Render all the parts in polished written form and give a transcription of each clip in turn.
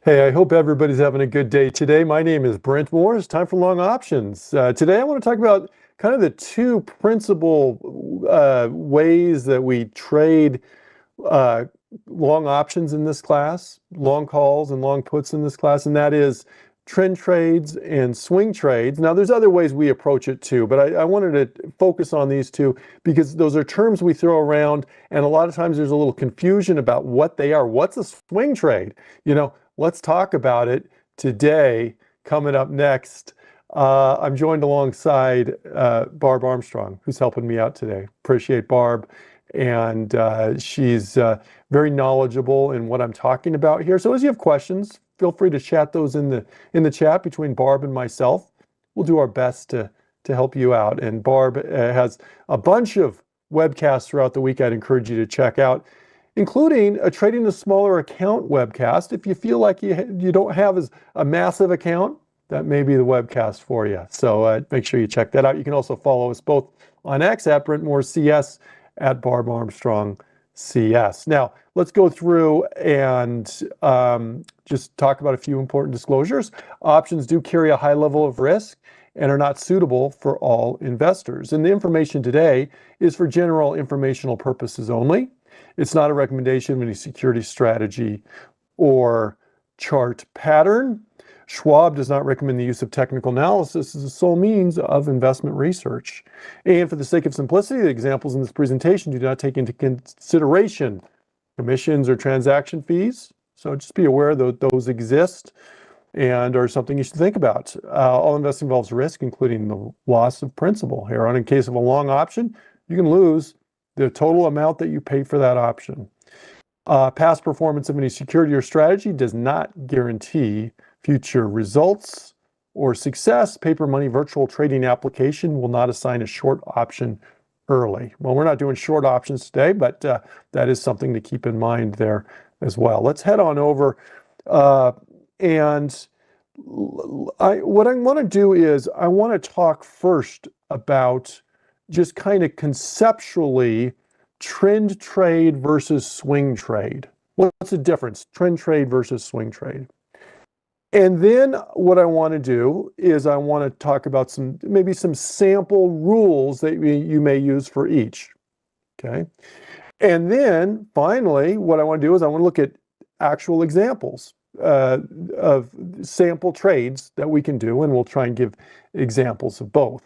Hey, I hope everybody's having a good day today. My name is Brent Moore. It's time for Long Options. Today, I want to talk about kind of the two principal ways that we trade uh, long options in this class, long calls and long puts in this class, and that is trend trades and swing trades. Now, there's other ways we approach it too, but I wanted to focus on these two because those are terms we throw around, and a lot of times there's a little confusion about what they are. What's a swing trade? Let's talk about it today. Coming up next, I'm joined alongside Barb Armstrong, who's helping me out today. Appreciate Barb. And she's very knowledgeable in what I'm talking about here. So as you have questions, feel free to chat those in the chat between Barb and myself. We'll do our best to help you out. And Barb has a bunch of webcasts throughout the week I'd encourage you to check out, including a Trading the Smaller Account webcast. If you feel like you don't have a massive account, that may be the webcast for you. So make sure you check that out. You can also follow us both on X at Brent Moore CS, at Barb Armstrong CS. Now, let's go through and just talk about a few important disclosures. Options do carry a high level of risk and are not suitable for all investors. And the information today is for general informational purposes only. It's not a recommendation of any security strategy or chart pattern. Schwab does not recommend the use of technical analysis as the sole means of investment research. And for the sake of simplicity, the examples in this presentation do not take into consideration commissions or transaction fees. So just be aware that those exist and are something you should think about. All investing involves risk, including the loss of principal. Here on, in case of a long option, you can lose the total amount that you pay for that option. Past performance of any security or strategy does not guarantee future results or success. Paper money virtual trading application will not assign a short option early. Well, we're not doing short options today, but that is something to keep in mind there as well. Let's head on over. And what I want to do is I want to talk first about just kind of conceptually trend trade versus swing trade. What's the difference? Trend trade versus swing trade. And then what I want to do is I want to talk about maybe some sample rules that you may use for each. Okay. And then finally, what I want to do is I want to look at actual examples of sample trades that we can do, and we'll try and give examples of both.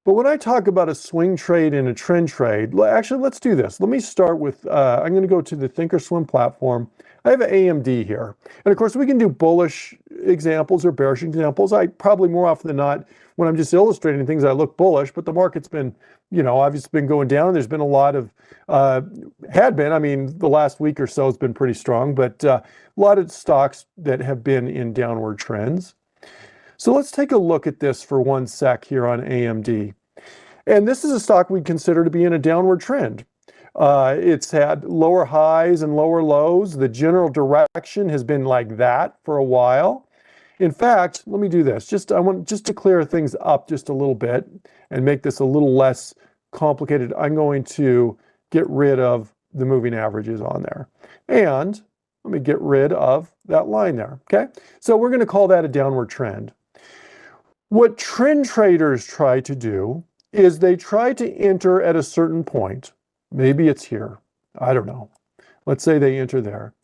But when I talk about a swing trade and a trend trade, actually, let's do this. Let me start with, I'm going to go to the Thinkorswim platform. I have an AMD here. And of course, we can do bullish examples or bearish examples. I probably more often than not, when I'm just illustrating things, I look bullish, but the market's been, obviously been going down. There's been a lot of, the last week or so has been pretty strong, but a lot of stocks that have been in downward trends. So let's take a look at this for 1 sec here on AMD. And this is a stock we'd consider to be in a downward trend. It's had lower highs and lower lows. The general direction has been like that for a while. In fact, let me do this. I want to clear things up just a little bit and make this a little less complicated. I'm going to get rid of the moving averages on there. And let me get rid of that line there, okay? So we're going to call that a downward trend. What trend traders try to do is they try to enter at a certain point. Maybe it's here. I don't know. Let's say they enter there.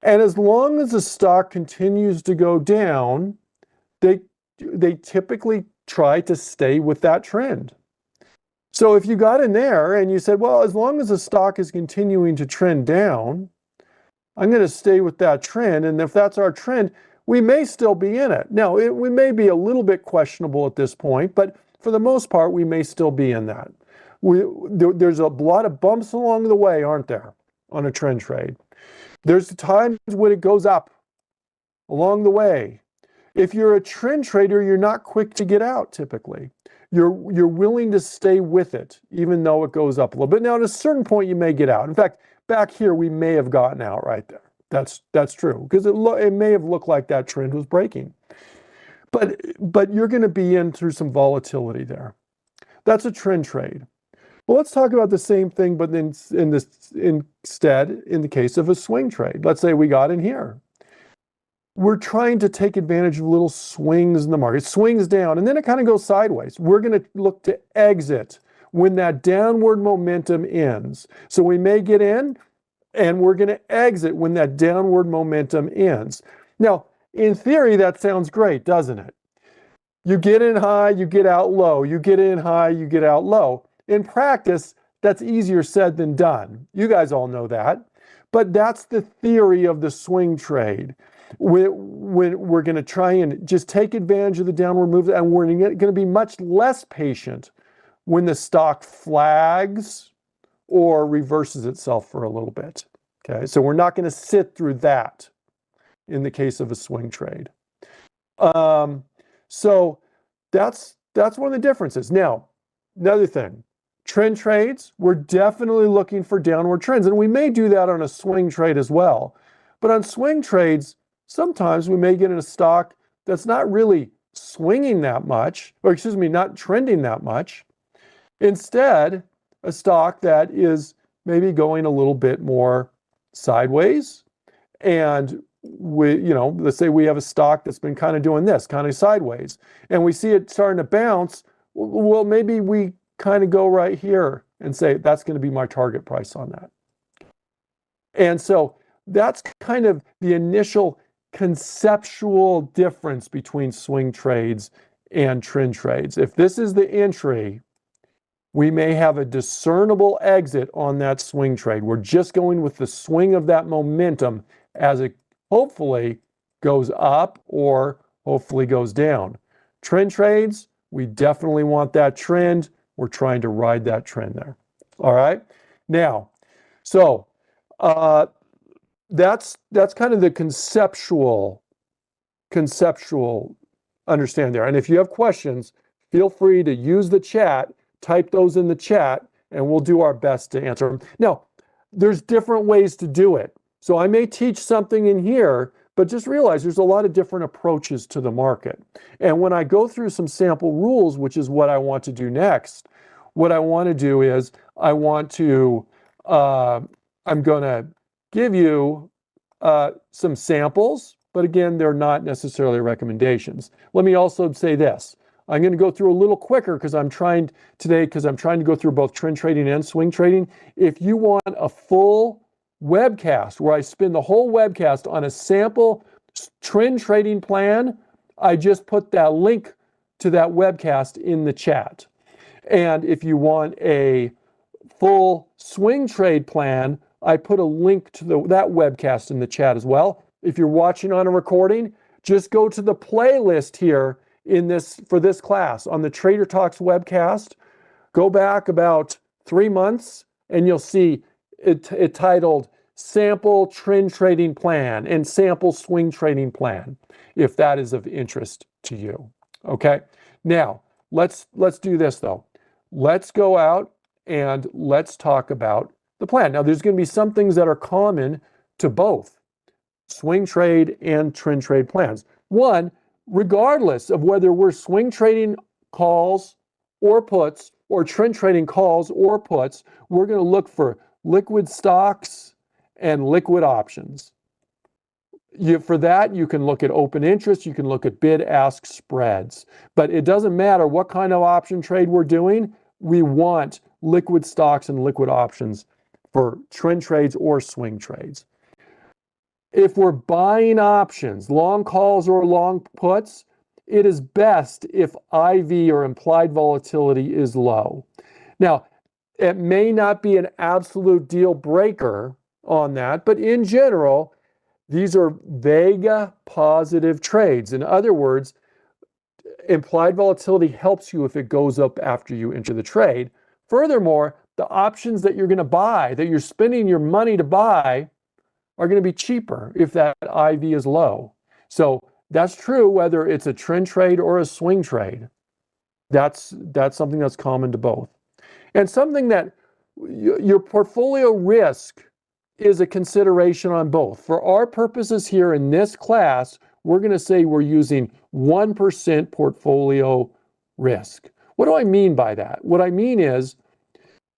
And as long as the stock continues to go down, they typically try to stay with that trend. So if you got in there and you said, well, as long as the stock is continuing to trend down, I'm going to stay with that trend. And if that's our trend, we may still be in it. Now, we may be a little bit questionable at this point, but for the most part, we may still be in that. There's a lot of bumps along the way, aren't there, on a trend trade? There's times when it goes up along the way. If you're a trend trader, you're not quick to get out typically. You're willing to stay with it, even though it goes up a little bit. Now, at a certain point, you may get out. In fact, back here, we may have gotten out right there. That's true, because it may have looked like that trend was breaking. But you're going to be in through some volatility there. That's a trend trade. Well, let's talk about the same thing, but then instead in the case of a swing trade. Let's say we got in here. we're trying to take advantage of little swings in the market. It swings down and then it kind of goes sideways. We're going to look to exit when that downward momentum ends. So we may get in and we're going to exit when that downward momentum ends. Now, in theory, that sounds great, doesn't it? You get in high, you get out low. You get in high, you get out low. In practice, that's easier said than done. You guys all know that. But that's the theory of the swing trade. We're going to try and just take advantage of the downward move, and we're going to be much less patient when the stock flags or reverses itself for a little bit. Okay, so we're not going to sit through that in the case of a swing trade. So that's one of the differences. Now, another thing, trend trades, we're definitely looking for downward trends, and we may do that on a swing trade as well. But on swing trades, sometimes we may get in a stock that's not really swinging that much, or excuse me, not trending that much. Instead, a stock that is maybe going a little bit more sideways. And let's say we have a stock that's been kind of doing this, kind of sideways, and we see it starting to bounce. Well, maybe we kind of go right here and say, that's going to be my target price on that. And so that's kind of the initial conceptual difference between swing trades and trend trades. If this is the entry, we may have a discernible exit on that swing trade. We're just going with the swing of that momentum as it hopefully goes up or hopefully goes down. Trend trades, we definitely want that trend. We're trying to ride that trend there. All right. Now, so that's kind of the conceptual understand there. And if you have questions, feel free to use the chat, type those in the chat, and we'll do our best to answer them. Now, there's different ways to do it. So I may teach something in here, but just realize there's a lot of different approaches to the market. And when I go through some sample rules, which is what I want to do next, what I want to do is I'm going to give you some samples, but again, they're not necessarily recommendations. Let me also say this. I'm going to go through a little quicker because I'm trying to go through both trend trading and swing trading. If you want a full webcast where I spin the whole webcast on a sample trend trading plan, I just put that link to that webcast in the chat. And if you want a full swing trade plan, I put a link to that webcast in the chat as well. If you're watching on a recording, just go to the playlist here for this class on the Trader Talks webcast. Go back about 3 months and you'll see it titled Sample Trend Trading Plan and Sample Swing Trading Plan, if that is of interest to you. Okay, now let's do this though. Let's go out and let's talk about the plan. Now there's going to be some things that are common to both swing trade and trend trade plans. One, regardless of whether we're swing trading calls or puts or trend trading calls or puts, we're going to look for liquid stocks and liquid options. For that, you can look at open interest, you can look at bid-ask spreads. But it doesn't matter what kind of option trade we're doing, we want liquid stocks and liquid options for trend trades or swing trades. If we're buying options, long calls or long puts, it is best if IV or implied volatility is low. Now, it may not be an absolute deal breaker on that, but in general, these are vega positive trades. In other words, implied volatility helps you if it goes up after you enter the trade. Furthermore, the options that you're going to buy, that you're spending your money to buy, are going to be cheaper if that IV is low. So that's true whether it's a trend trade or a swing trade. That's something that's common to both. And something that your portfolio risk is a consideration on both. For our purposes here in this class, we're going to say we're using 1% portfolio risk. What do I mean by that? What I mean is,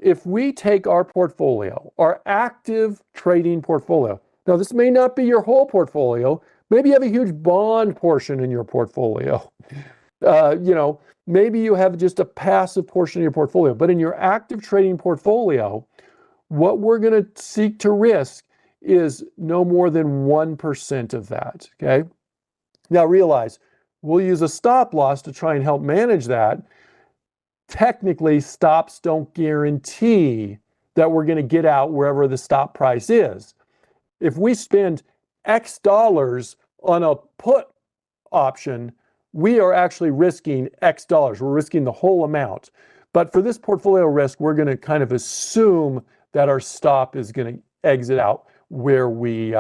if we take our portfolio, our active trading portfolio, now this may not be your whole portfolio, Maybe you have a huge bond portion in your portfolio. Maybe you have just a passive portion of your portfolio, but in your active trading portfolio, what we're going to seek to risk is no more than 1% of that, okay? Now realize, we'll use a stop loss to try and help manage that. Technically, stops don't guarantee that we're going to get out wherever the stop price is. If we spend X dollars on a put option, we are actually risking X dollars. We're risking the whole amount. But for this portfolio risk, we're going to kind of assume that our stop is going to exit out where we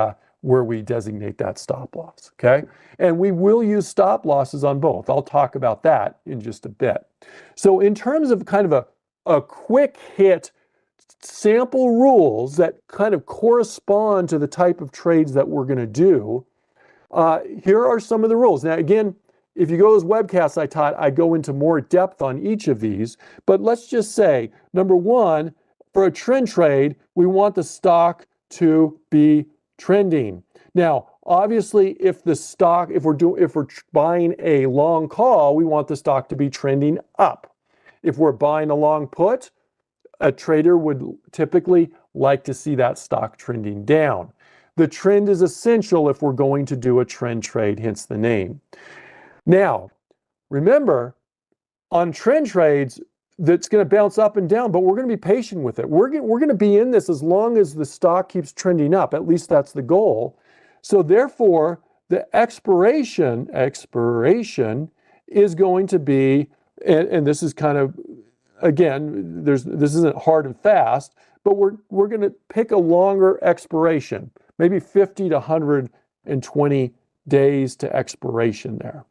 designate that stop loss, okay? And we will use stop losses on both. I'll talk about that in just a bit. So in terms of kind of a quick hit sample rules that kind of correspond to the type of trades that we're going to do, here are some of the rules. Now, again, if you go to those webcasts I taught, I go into more depth on each of these, but let's just say, number one, for a trend trade, we want the stock to be trending. Now, obviously, if we're buying a long call, we want the stock to be trending up. If we're buying a long put, a trader would typically like to see that stock trending down. The trend is essential if we're going to do a trend trade, hence the name. Now, remember, on trend trades, that's going to bounce up and down, but we're going to be patient with it. We're going to be in this as long as the stock keeps trending up. At least that's the goal. So therefore, the expiration is going to be, and this is kind of, again, this isn't hard and fast, but we're going to pick a longer expiration, maybe 50 to 120 days to expiration there.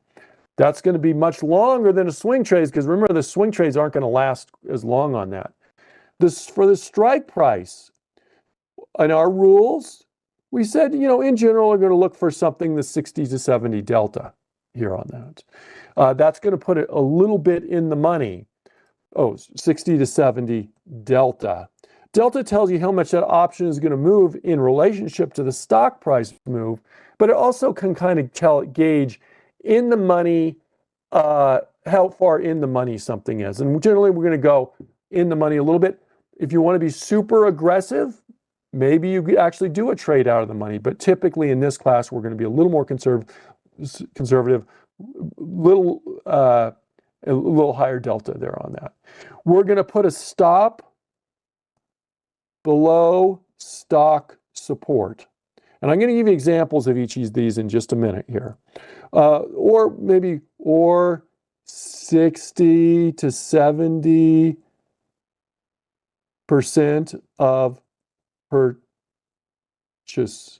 That's going to be much longer than a swing trade, because remember, the swing trades aren't going to last as long on that. For the strike price, in our rules, we said, in general, we're going to look for something the 60 to 70 delta here on that. That's going to put it a little bit in the money. 60 to 70 delta. Delta tells you how much that option is going to move in relationship to the stock price move, but it also can kind of gauge in the money, how far in the money something is. And generally, we're going to go in the money a little bit. If you want to be super aggressive, maybe you actually do a trade out of the money. But typically in this class, we're going to be a little more conservative, a little higher delta there on that. We're going to put a stop below stock support. And I'm going to give you examples of each of these in just a minute here. Or 60 to 70% of purchase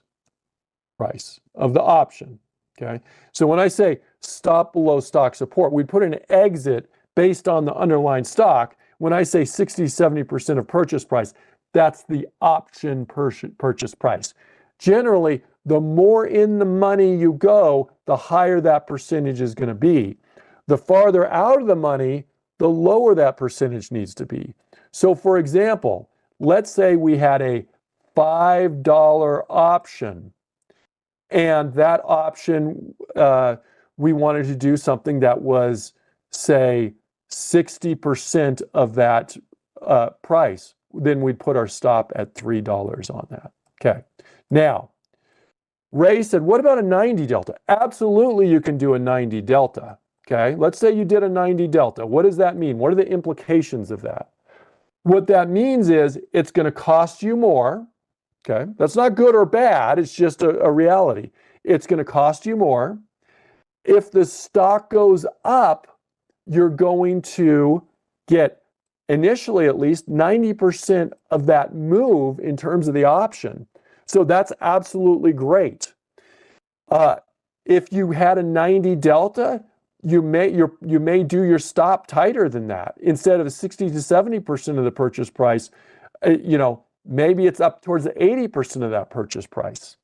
price of the option, okay? So when I say stop below stock support, we put an exit based on the underlying stock. When I say 60, 70% of purchase price, that's the option purchase price. Generally, the more in the money you go, the higher that percentage is going to be. The farther out of the money, the lower that percentage needs to be. So for example, let's say we had a $5 option, and that option, we wanted to do something that was, say, 60% of that price. Then we'd put our stop at $3 on that. Okay. Now, Ray said, what about a 90 delta? Absolutely, you can do a 90 delta. Okay, let's say you did a 90 delta. What does that mean? What are the implications of that? What that means is it's going to cost you more. Okay, that's not good or bad. It's just a reality. It's going to cost you more. If the stock goes up, you're going to get, initially at least, 90% of that move in terms of the option. So that's absolutely great. If you had a 90 delta, you may do your stop tighter than that. Instead of 60 to 70% of the purchase price, maybe it's up towards the 80% of that purchase price.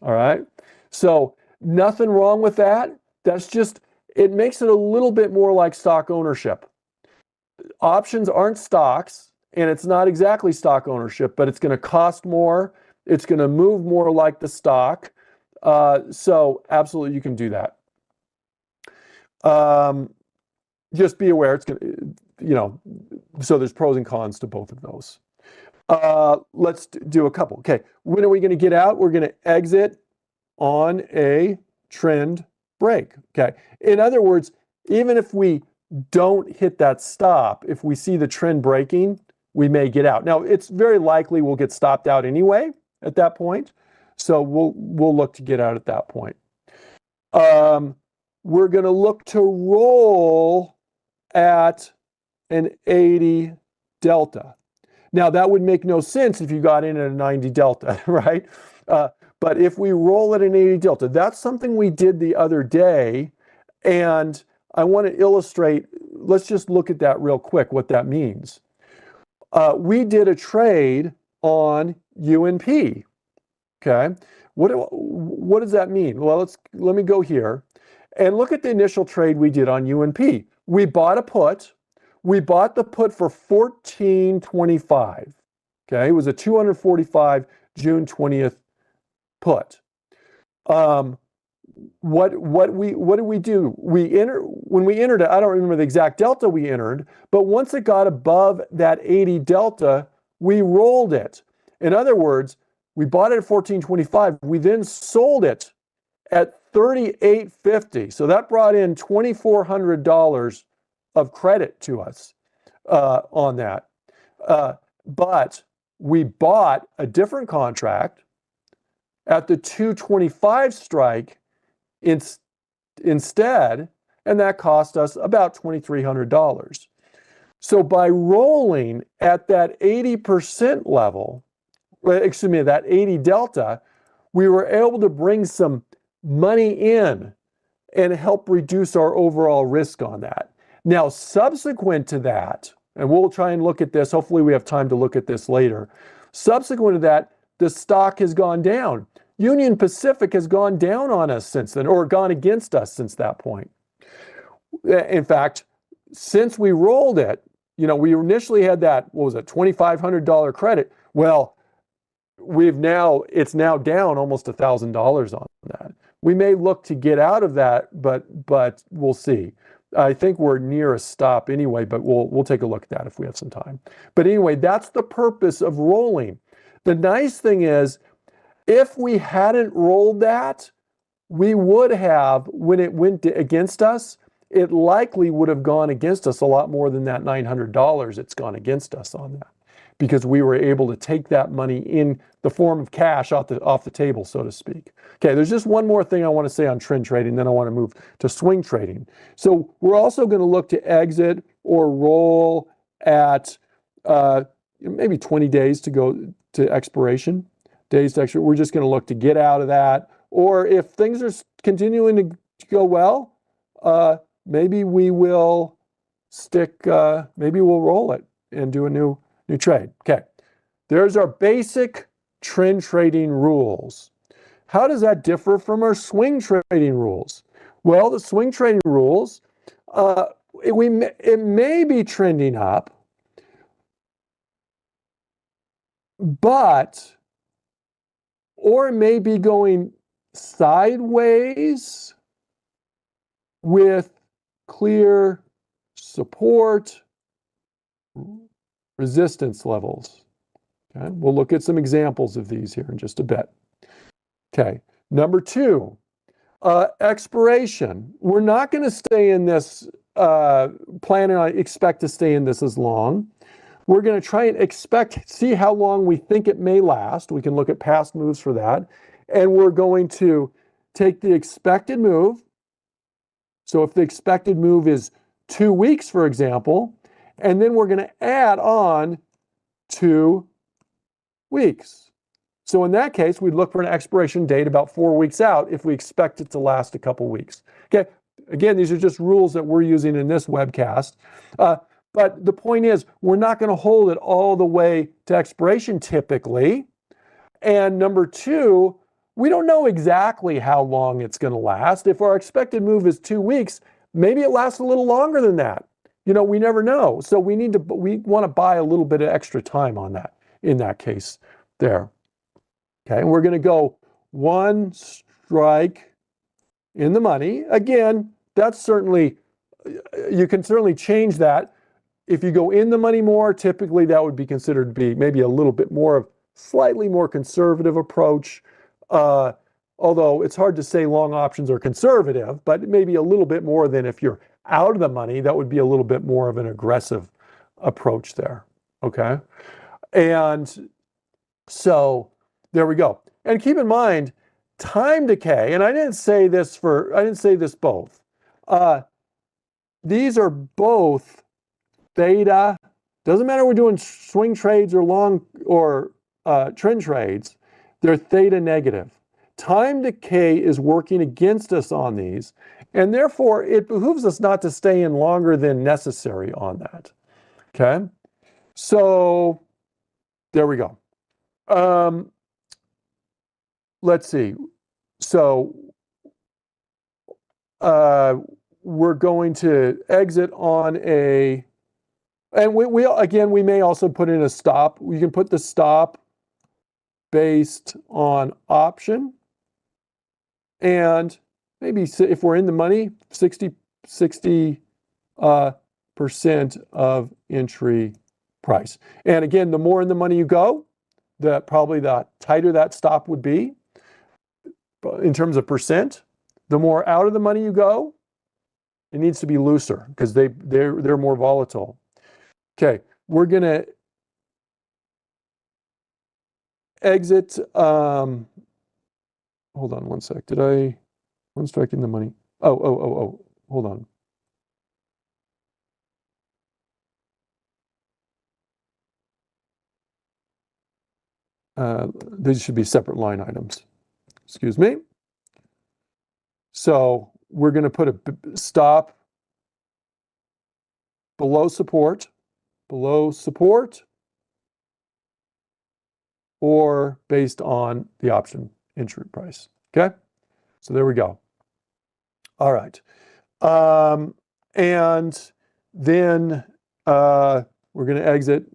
All right. So nothing wrong with that. That's just, it makes it a little bit more like stock ownership. Options aren't stocks, and it's not exactly stock ownership, but it's going to cost more. It's going to move more like the stock. So absolutely you can do that. Just be aware it's gonna, so there's pros and cons to both of those. Let's do a couple. Okay, when are we going to get out? We're going to exit on a trend break. Okay, in other words, even if we don't hit that stop, if we see the trend breaking, we may get out. Now, it's very likely we'll get stopped out anyway at that point, so we'll look to get out at that point. We're going to look to roll at an 80 delta. Now, that would make no sense if you got in at a 90 delta, right? But if we roll at an 80 delta, that's something we did the other day. And I want to illustrate, let's just look at that real quick, what that means. We did a trade on UNP, okay? What does that mean? Well, let me go here and look at the initial trade we did on UNP. We bought a put. We bought the put for $14.25. Okay, it was a 245 June 20th put. What did we do? When we entered it, I don't remember the exact delta we entered, but once it got above that 80 delta, we rolled it. In other words, we bought it at 14.25. We then sold it at 38.50. So that brought in $2,400 of credit to us on that. But we bought a different contract at the 225 strike instead, and that cost us about $2,300. So by rolling at that 80% level, excuse me, that 80 delta, we were able to bring some money in and help reduce our overall risk on that. Now, subsequent to that, and we'll try and look at this, hopefully we have time to look at this later. Subsequent to that, the stock has gone down. Union Pacific has gone down on us since then, or gone against us since that point. In fact, since we rolled it, we initially had that, what was it, $2,500 credit. Well, it's now down almost $1,000 on that. We may look to get out of that, but we'll see. I think we're near a stop anyway, but we'll take a look at that if we have some time. But anyway, that's the purpose of rolling. The nice thing is, if we hadn't rolled that, we would have, when it went against us, it likely would have gone against us a lot more than that $900 it's gone against us on that, because we were able to take that money in the form of cash off the table, so to speak. Okay, there's just one more thing I want to say on trend trading, then I want to move to swing trading. So we're also going to look to exit or roll at maybe 20 days to go to expiration. We're just going to look to get out of that. Or if things are continuing to go well, maybe we will maybe we'll roll it and do a new trade. Okay, there's our basic trend trading rules. How does that differ from our swing trading rules? Well, the swing trading rules, it may be trending up, or it may be going sideways with clear support, resistance levels. Okay, we'll look at some examples of these here in just a bit. Okay, number two, expiration. We're not going to stay in this, expect to stay in this as long. We're going to try and see how long we think it may last. We can look at past moves for that. And we're going to take the expected move. So if the expected move is 2 weeks, for example, and then we're going to add on 2 weeks. So in that case, we'd look for an expiration date about 4 weeks out if we expect it to last a couple weeks. Okay, again, these are just rules that we're using in this webcast. But the point is, we're not going to hold it all the way to expiration typically. And number two, we don't know exactly how long it's going to last. If our expected move is 2 weeks, maybe it lasts a little longer than that. We never know. So we want to buy a little bit of extra time on that in that case there. Okay, and we're going to go one strike in the money. Again, that's certainly, you can certainly change that. If you go in the money more, typically that would be considered to be maybe a little bit more of slightly more conservative approach. Although it's hard to say long options are conservative, but maybe a little bit more than if you're out of the money, that would be a little bit more of an aggressive approach there. Okay. And so there we go. And keep in mind, time decay, and I didn't say this both. These are both theta. Doesn't matter if we're doing swing trades or long or trend trades, they're theta negative. Time decay is working against us on these, and therefore it behooves us not to stay in longer than necessary on that. Okay, so there we go. Let's see. So we're going to exit on a, and we may also put in a stop. We can put the stop based on option, and maybe if we're in the money, 60% of entry price. And again, the more in the money you go, probably the tighter that stop would be in terms of percent. The more out of the money you go, it needs to be looser because they're more volatile. Okay, we're gonna exit. Hold on one sec. Did I one strike in the money? Oh. Hold on. These should be separate line items. Excuse me. So we're going to put a stop below support, or based on the option entry price. Okay, so there we go. All right, and then we're going to exit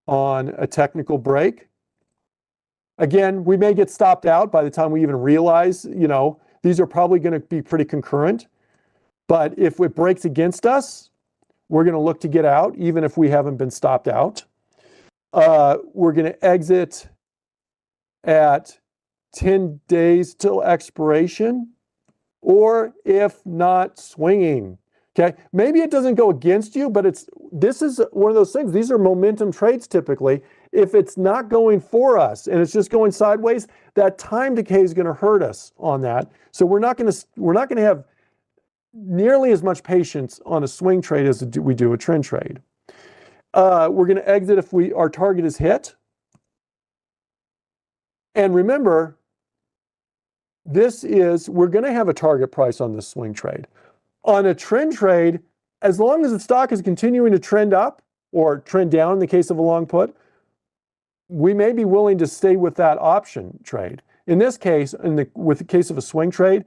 on a technical break. Again, we may get stopped out by the time we even realize, these are probably going to be pretty concurrent. But if it breaks against us, we're going to look to get out, even if we haven't been stopped out. We're going to exit at 10 days till expiration, or if not, swinging. Okay, maybe it doesn't go against you, but this is one of those things. These are momentum trades typically. If it's not going for us and it's just going sideways, that time decay is going to hurt us on that. So we're not going to have nearly as much patience on a swing trade as we do a trend trade. We're going to exit if our target is hit. And remember, we're going to have a target price on this swing trade. On a trend trade, as long as the stock is continuing to trend up or trend down in the case of a long put, we may be willing to stay with that option trade. In this case, with the case of a swing trade,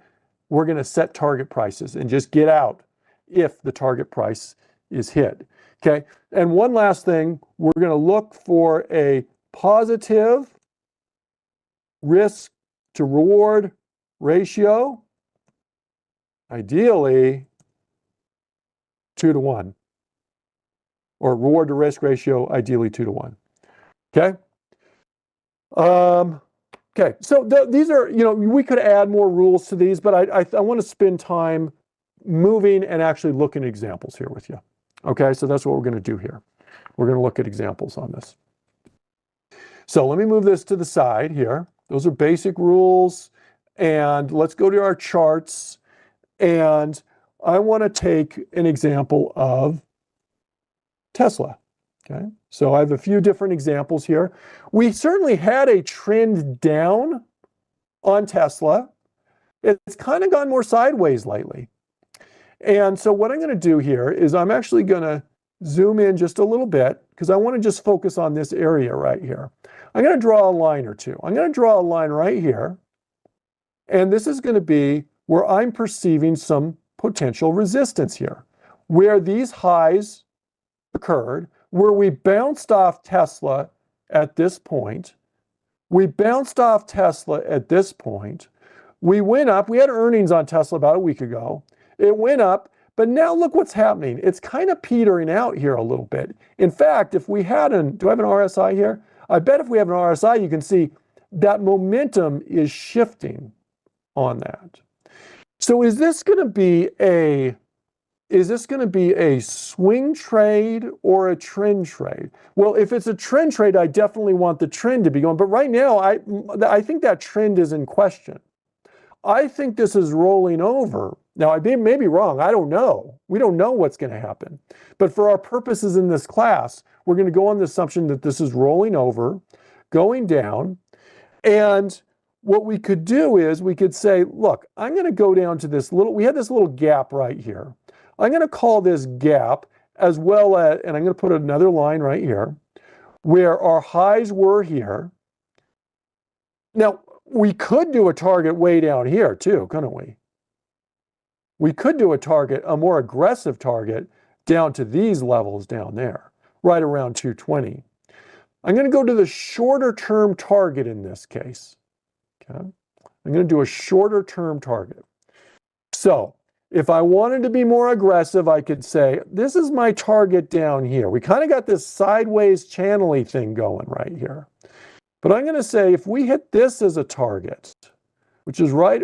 we're going to set target prices and just get out if the target price is hit. Okay, and one last thing, we're going to look for a positive risk to reward ratio, ideally 2-to-1, or reward to risk ratio, ideally 2-to-1. Okay. Okay. So these are, we could add more rules to these, but I want to spend time moving and actually looking at examples here with you. Okay. So that's what we're going to do here. We're going to look at examples on this. So let me move this to the side here. Those are basic rules. And let's go to our charts. And I want to take an example of Tesla. Okay, so I have a few different examples here. We certainly had a trend down on Tesla. It's kind of gone more sideways lately. And so what I'm going to do here is I'm actually going to zoom in just a little bit because I want to just focus on this area right here. I'm going to draw a line or two. I'm going to draw a line right here. And this is going to be where I'm perceiving some potential resistance here, where these highs occurred, where we bounced off Tesla at this point. We bounced off Tesla at this point. We went up. We had earnings on Tesla about a week ago. It went up, but now look what's happening. It's kind of petering out here a little bit. In fact, if we had do I have an RSI here? I bet if we have an RSI, you can see that momentum is shifting on that. So is this going to be a swing trade or a trend trade? Well, if it's a trend trade, I definitely want the trend to be going. But right now, I think that trend is in question. I think this is rolling over. Now, I may be wrong. I don't know. We don't know what's going to happen. But for our purposes in this class, we're going to go on the assumption that this is rolling over, going down. And what we could do is we could say, look, I'm going to go down to this we had this little gap right here. I'm going to call this gap as well as, and I'm going to put another line right here, where our highs were here. Now, we could do a target way down here too, couldn't we? We could do a more aggressive target down to these levels down there, right around 220. I'm going to go to the shorter term target in this case. Okay. I'm going to do a shorter term target. So if I wanted to be more aggressive, I could say, this is my target down here. We kind of got this sideways channel-y thing going right here. But I'm going to say if we hit this as a target, which is right,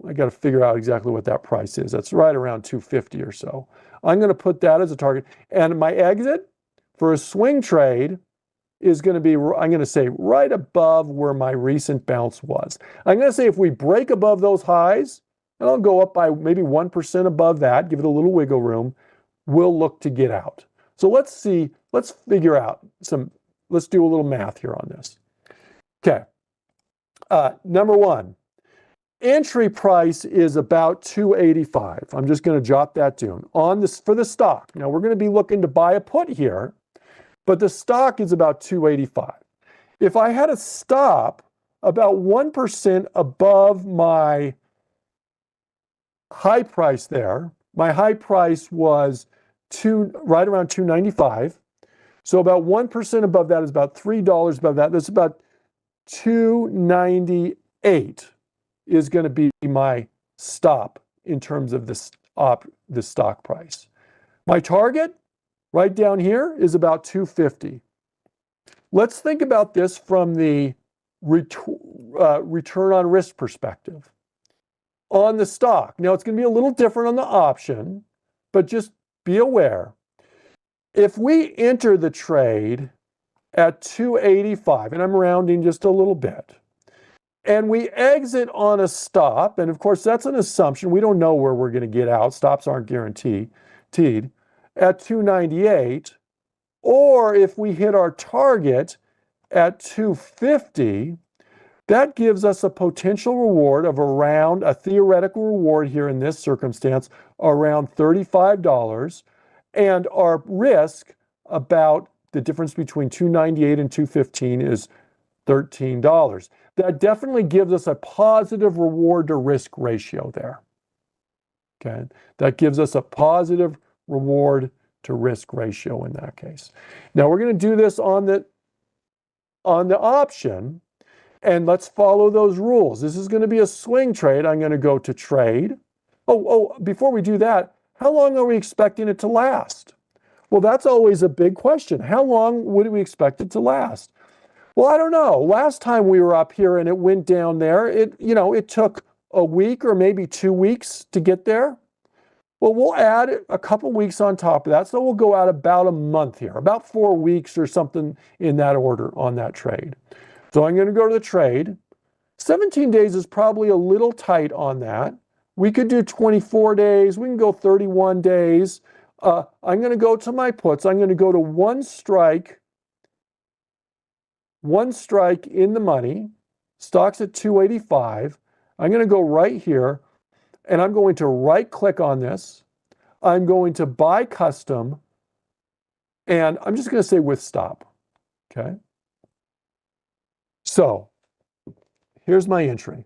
I got to figure out exactly what that price is. That's right around 250 or so. I'm going to put that as a target. And my exit for a swing trade is going to be, I'm going to say right above where my recent bounce was. I'm going to say if we break above those highs, and I'll go up by maybe 1% above that, give it a little wiggle room, we'll look to get out. So let's see, let's figure out let's do a little math here on this. Okay, number one, entry price is about 285. I'm just going to jot that down on this for the stock. Now we're going to be looking to buy a put here, but the stock is about 285. If I had a stop about 1% above my high price there, my high price was right around 295. So about 1% above that is about $3 above that. That's about 298 is going to be my stop in terms of the stock price. My target right down here is about 250. Let's think about this from the return on risk perspective. On the stock, now it's going to be a little different on the option, but just be aware. If we enter the trade at 285, and I'm rounding just a little bit, and we exit on a stop, and of course that's an assumption. We don't know where we're going to get out. Stops aren't guaranteed. At 298, or if we hit our target at 250, that gives us a potential reward of around, a theoretical reward here in this circumstance, around $35, and our risk about the difference between 298 and 215 is $13. That definitely gives us a positive reward to risk ratio there. Okay, that gives us a positive reward to risk ratio in that case. Now we're going to do this on the option, and let's follow those rules. This is going to be a swing trade. I'm going to go to trade. Before we do that, how long are we expecting it to last? Well, that's always a big question. How long would we expect it to last? Well, I don't know. Last time we were up here and it went down there, it took a week or maybe 2 weeks to get there. Well, we'll add a couple weeks on top of that. So we'll go out about a month here, about 4 weeks or something in that order on that trade. So I'm going to go to the trade. 17 days is probably a little tight on that. We could do 24 days. We can go 31 days. I'm going to go to my puts. I'm going to go to one strike in the money. Stock's at 285. I'm going to go right here, and I'm going to right-click on this. I'm going to buy custom, and I'm just going to say with stop. Okay. So here's my entry.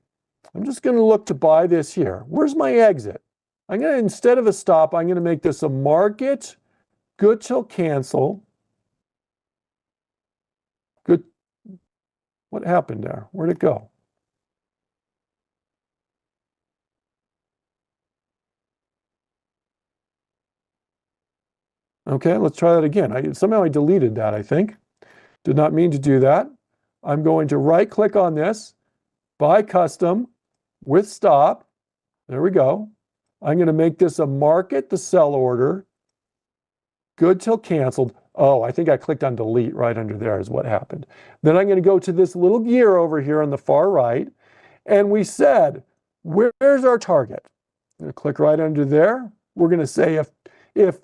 I'm just going to look to buy this here. Where's my exit? I'm going to, instead of a stop, I'm going to make this a market, good till cancel. Good. What happened there? Where'd it go? Okay, let's try that again. Somehow I deleted that, I think. Did not mean to do that. I'm going to right click on this, buy custom with stop. There we go. I'm going to make this a market the sell order. Good till canceled. Oh, I think I clicked on delete right under there is what happened. Then I'm going to go to this little gear over here on the far right. And we said, where's our target? I'm going to click right under there. We're going to say if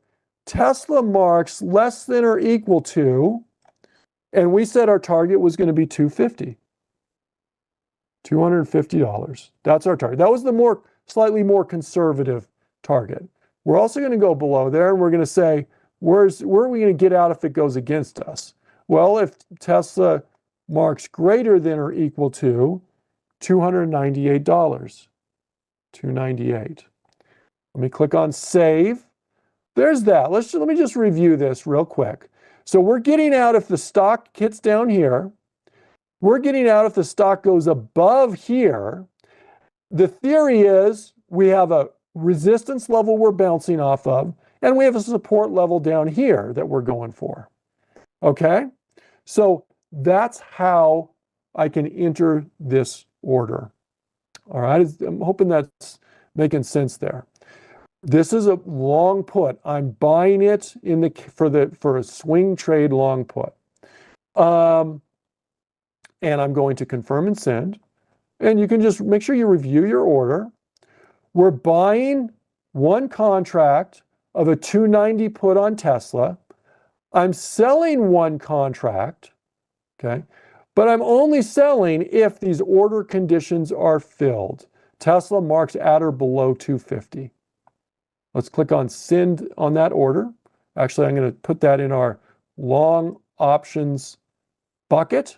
Tesla marks less than or equal to, and we said our target was going to be $250. $250. That's our target. That was the slightly more conservative target. We're also going to go below there and we're going to say, where are we going to get out if it goes against us? Well, if Tesla marks greater than or equal to $298. $298. Let me click on save. There's that. Let me just review this real quick. So we're getting out if the stock hits down here. We're getting out if the stock goes above here. The theory is we have a resistance level we're bouncing off of, and we have a support level down here that we're going for. Okay? So that's how I can enter this order. All right? I'm hoping that's making sense there. This is a long put. I'm buying it for a swing trade long put. And I'm going to confirm and send. And you can just make sure you review your order. We're buying one contract of a 290 put on Tesla. I'm selling one contract, okay? But I'm only selling if these order conditions are filled. Tesla marks at or below 250. Let's click on send on that order. Actually, I'm going to put that in our long options bucket.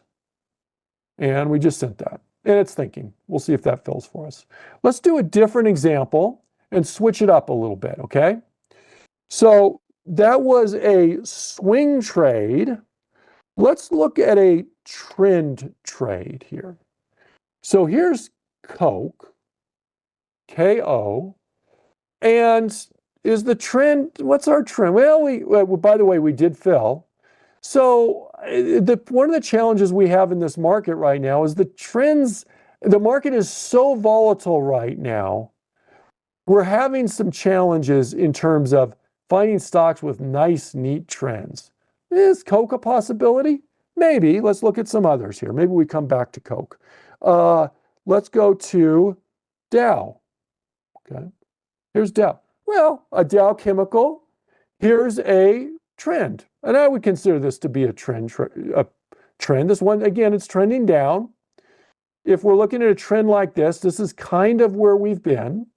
And we just sent that. And it's thinking. We'll see if that fills for us. Let's do a different example and switch it up a little bit, okay? So that was a swing trade. Let's look at a trend trade here. So here's Coke, KO. And is the trend, what's our trend? Well, by the way, we did fill. So one of the challenges we have in this market right now is the trends. The market is so volatile right now. We're having some challenges in terms of finding stocks with nice, neat trends. Is Coke a possibility? Maybe. Let's look at some others here. Maybe we come back to Coke. Let's go to Dow. Okay. Here's Dow. Well, a Dow Chemical. Here's a trend. And I would consider this to be a trend. This one, again, it's trending down. If we're looking at a trend like this is kind of where we've been.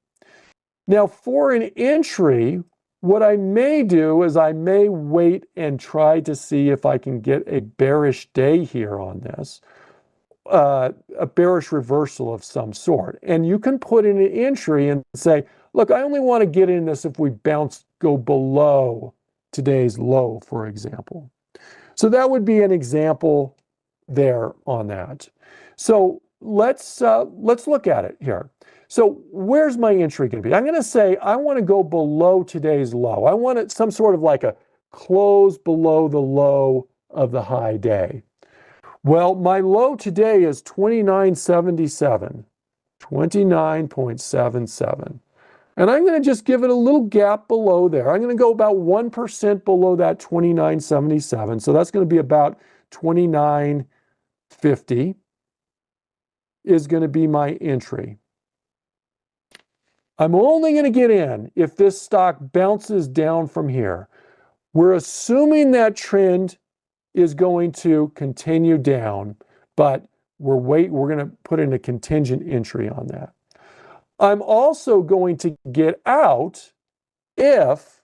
Now, for an entry, what I may do is I may wait and try to see if I can get a bearish day here on this, a bearish reversal of some sort. And you can put in an entry and say, look, I only want to get in this if we go below today's low, for example. So that would be an example there on that. So let's look at it here. So where's my entry going to be? I'm going to say I want to go below today's low. I want it some sort of like a close below the low of the high day. Well, my low today is 29.77, 29.77. And I'm going to just give it a little gap below there. I'm going to go about 1% below that 29.77. So that's going to be about 29.50 is going to be my entry. I'm only going to get in if this stock bounces down from here. We're assuming that trend is going to continue down, but we're going to put in a contingent entry on that. I'm also going to get out if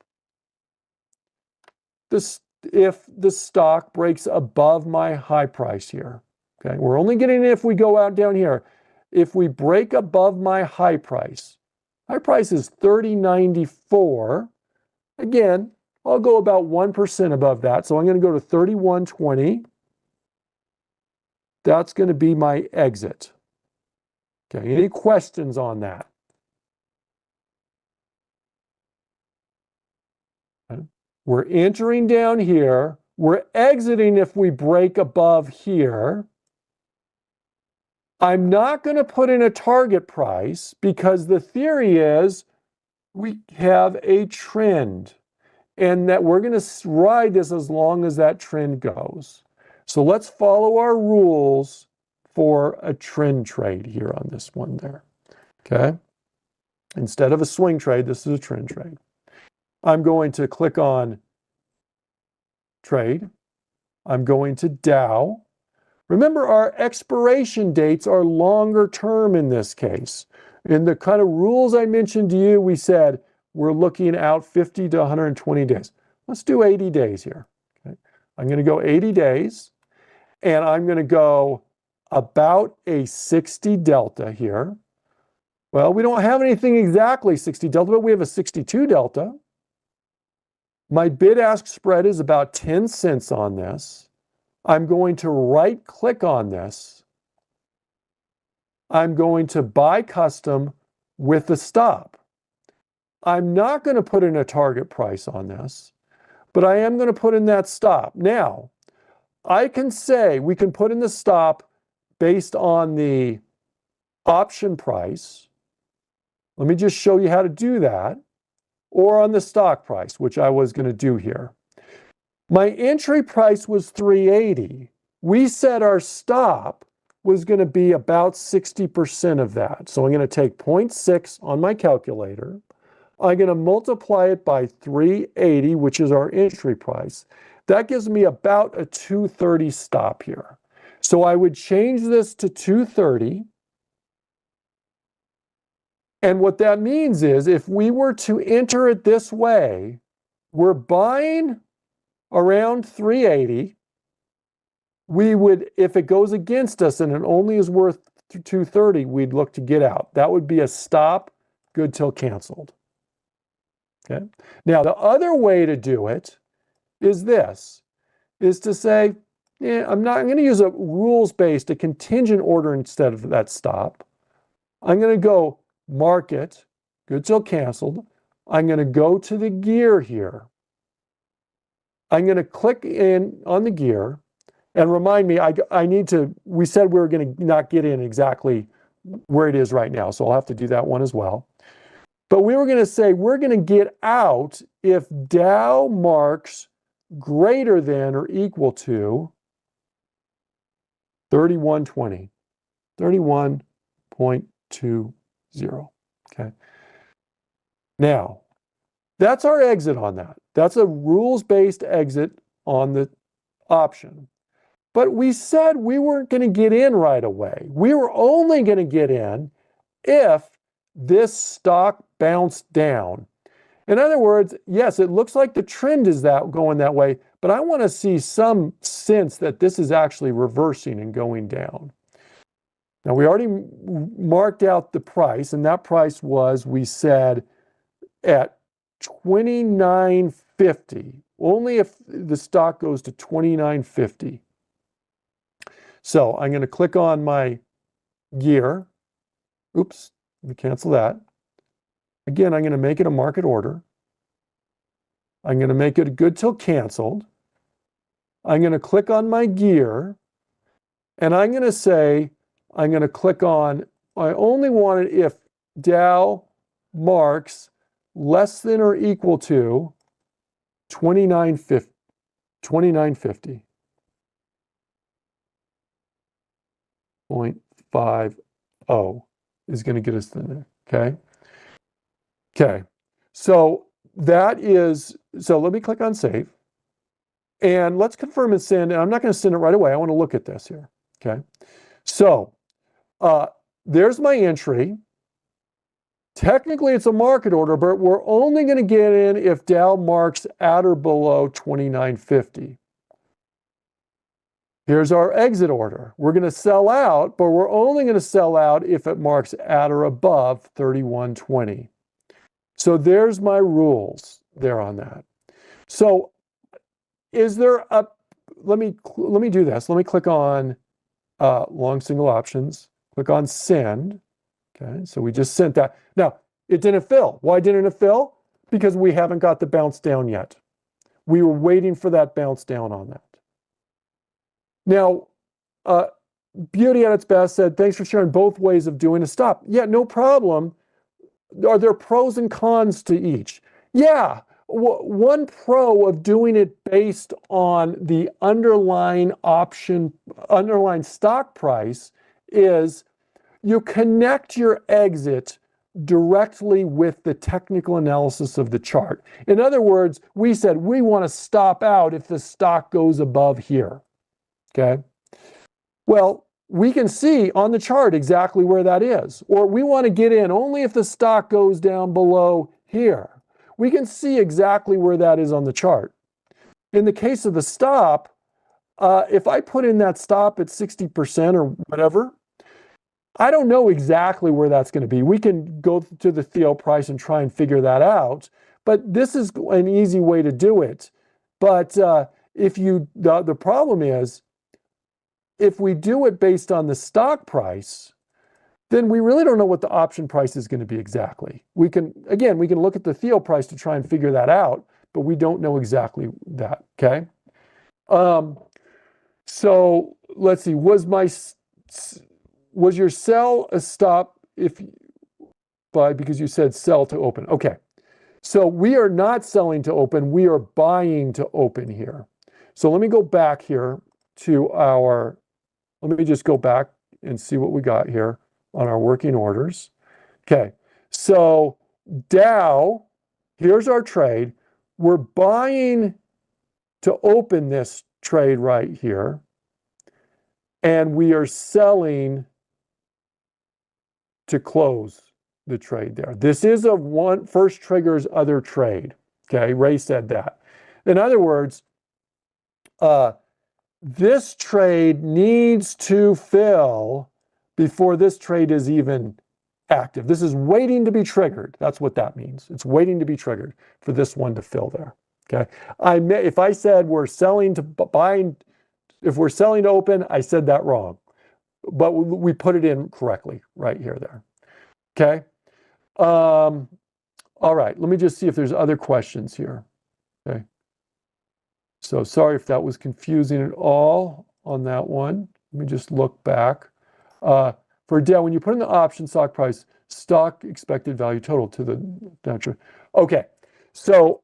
the stock breaks above my high price here. Okay, we're only getting in if we go out down here. If we break above my high price is 30.94. Again, I'll go about 1% above that. So I'm going to go to 31.20. That's going to be my exit. Okay, any questions on that? Okay. We're entering down here. We're exiting if we break above here. I'm not going to put in a target price because the theory is we have a trend and that we're going to ride this as long as that trend goes. So let's follow our rules for a trend trade here on this one there. Okay. Instead of a swing trade, this is a trend trade. I'm going to click on trade. I'm going to Dow. Remember, our expiration dates are longer term in this case. In the kind of rules I mentioned to you, we said we're looking out 50 to 120 days. Let's do 80 days here. Okay. I'm going to go 80 days, and I'm going to go about a 60 delta here. Well, we don't have anything exactly 60 delta, but we have a 62 delta. My bid-ask spread is about 10 cents on this. I'm going to right-click on this. I'm going to buy custom with a stop. I'm not going to put in a target price on this, but I am going to put in that stop. Now, I can say we can put in the stop based on the option price. Let me just show you how to do that. Or on the stock price, which I was going to do here. My entry price was 380. We said our stop was going to be about 60% of that. So I'm going to take 0.6 on my calculator. I'm going to multiply it by 380, which is our entry price. That gives me about a 230 stop here. So I would change this to 230. And what that means is if we were to enter it this way, we're buying around 380. We would, if it goes against us and it only is worth 230, we'd look to get out. That would be a stop, good till canceled. Okay. Now, the other way to do it is this, is to say, I'm going to use a rules-based, a contingent order instead of that stop. I'm going to go market, good till canceled. I'm going to go to the gear here. I'm going to click in on the gear and remind me, I need to, we said we were going to not get in exactly where it is right now. So I'll have to do that one as well. But we were going to say we're going to get out if Dow marks greater than or equal to 3120, 31.20. Okay. Now, that's our exit on that. That's a rules-based exit on the option. But we said we weren't going to get in right away. We were only going to get in if this stock bounced down. In other words, yes, it looks like the trend is going that way, but I want to see some sense that this is actually reversing and going down. Now, we already marked out the price, and that price was, we said, at $29.50, only if the stock goes to $29.50. So I'm going to click on my gear. Oops, let me cancel that. Again, I'm going to make it a market order. I'm going to make it a good till canceled. I'm going to click on my gear, and I'm going to say, I'm going to click on, I only want it if Dow marks less than or equal to 29.50. 29.50. 0.50 is going to get us in there. Okay. Okay. So that is, so let me click on save. And let's confirm and send. And I'm not going to send it right away. I want to look at this here. Okay. So there's my entry. Technically, it's a market order, but we're only going to get in if Dow marks at or below 29.50. Here's our exit order. We're going to sell out, but we're only going to sell out if it marks at or above 31.20. So there's my rules there on that. So is there a, let me do this. Let me click on long single options, click on send. Okay, so we just sent that. Now, it didn't fill. Why didn't it fill? Because we haven't got the bounce down yet. We were waiting for that bounce down on that. Now, Beauty at its best said, thanks for sharing both ways of doing a stop. Yeah, no problem. Are there pros and cons to each? Yeah, one pro of doing it based on the underlying stock price is you connect your exit directly with the technical analysis of the chart. In other words, we said we want to stop out if the stock goes above here. Okay. Well, we can see on the chart exactly where that is. Or we want to get in only if the stock goes down below here. We can see exactly where that is on the chart. In the case of the stop, if I put in that stop at 60% or whatever, I don't know exactly where that's going to be. We can go to the Theo price and try and figure that out. But this is an easy way to do it. But the problem is, if we do it based on the stock price, then we really don't know what the option price is going to be exactly. We can look at the Theo price to try and figure that out, but we don't know exactly that, okay? So let's see, was your sell a stop because you said sell to open? Okay, so we are not selling to open, we are buying to open here. So let me go back here to let me just go back and see what we got here on our working orders. Okay, so Dow, here's our trade. We're buying to open this trade right here, and we are selling to close the trade there. This is a first triggers other trade. Okay, Ray said that. In other words, this trade needs to fill before this trade is even active. This is waiting to be triggered. That's what that means. It's waiting to be triggered for this one to fill there. Okay. If I said we're selling to buying, if we're selling to open, I said that wrong. But we put it in correctly right here there. Okay. All right. Let me just see if there's other questions here. Okay. So sorry if that was confusing at all on that one. Let me just look back. For Dow, when you put in the option stock price, stock expected value total to the natural. Okay, so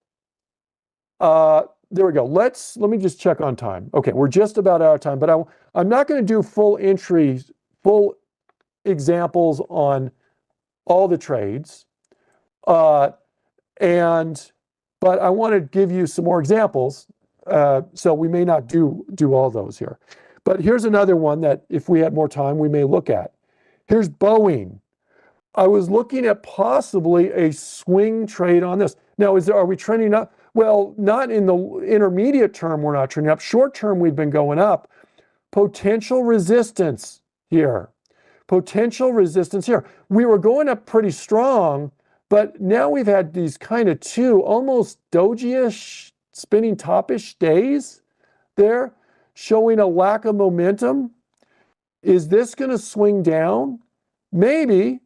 there we go. Let me just check on time. Okay, we're just about out of time, but I'm not going to do full examples on all the trades. But I want to give you some more examples. So we may not do all those here. But here's another one that if we had more time, we may look at. Here's Boeing. I was looking at possibly a swing trade on this. Now, are we trending up? Well, not in the intermediate term, we're not trending up. Short term, we've been going up. Potential resistance here. Potential resistance here. We were going up pretty strong, but now we've had these kind of two almost doji-ish, spinning top-ish days there, showing a lack of momentum. Is this going to swing down? Maybe.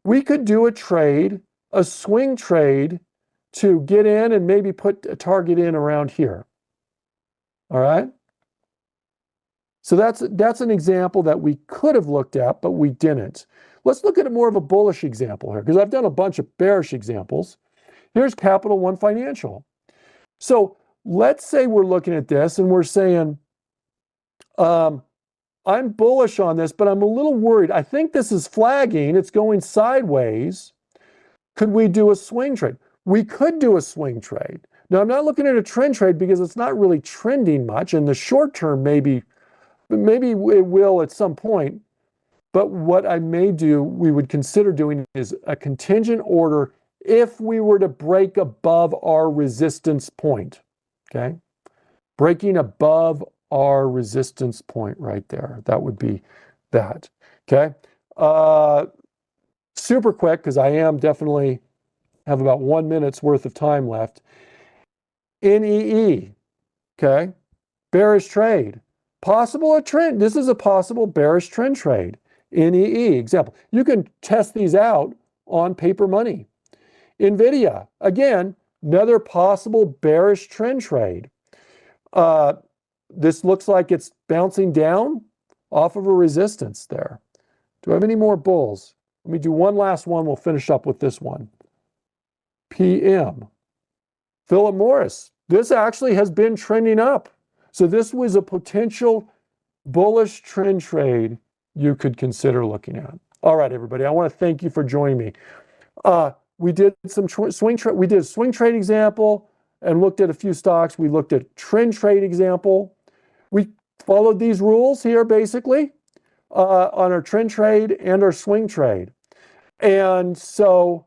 We could do a swing trade to get in and maybe put a target in around here. All right? So that's an example that we could have looked at, but we didn't. Let's look at more of a bullish example here, because I've done a bunch of bearish examples. Here's Capital One Financial. So let's say we're looking at this and we're saying, I'm bullish on this, but I'm a little worried. I think this is flagging. It's going sideways. Could we do a swing trade? We could do a swing trade. Now, I'm not looking at a trend trade because it's not really trending much. In the short term, maybe it will at some point. But what I may do, we would consider doing is a contingent order if we were to break above our resistance point. Okay? Breaking above our resistance point right there. That would be that. Okay. Super quick, because I am definitely have about 1 minute's worth of time left. NEE. Okay. Bearish trade. Possible a trend. This is a possible bearish trend trade. NEE example. You can test these out on paper money. NVIDIA. Again, Another possible bearish trend trade. This looks like it's bouncing down off of a resistance there. Do I have any more bulls? Let me do one last one. We'll finish up with this one. PM. Philip Morris. This actually has been trending up. So this was a potential bullish trend trade you could consider looking at. All right, everybody. I want to thank you for joining me. We did some swing trade. We did a swing trade example and looked at a few stocks. We looked at trend trade example. We followed these rules here basically on our trend trade and our swing trade. And so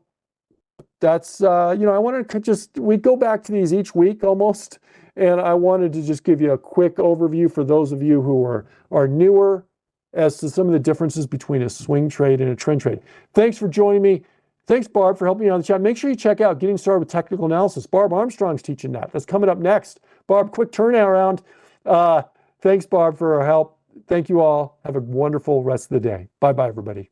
that's, I wanted to we go back to these each week almost. And I wanted to just give you a quick overview for those of you who are newer as to some of the differences between a swing trade and a trend trade. Thanks for joining me. Thanks, Barb, for helping me on the chat. Make sure you check out Getting Started with Technical Analysis. Barb Armstrong's teaching that. That's coming up next. Barb, quick turnaround. Thanks, Barb, for her help. Thank you all. Have a wonderful rest of the day. Bye-bye, everybody.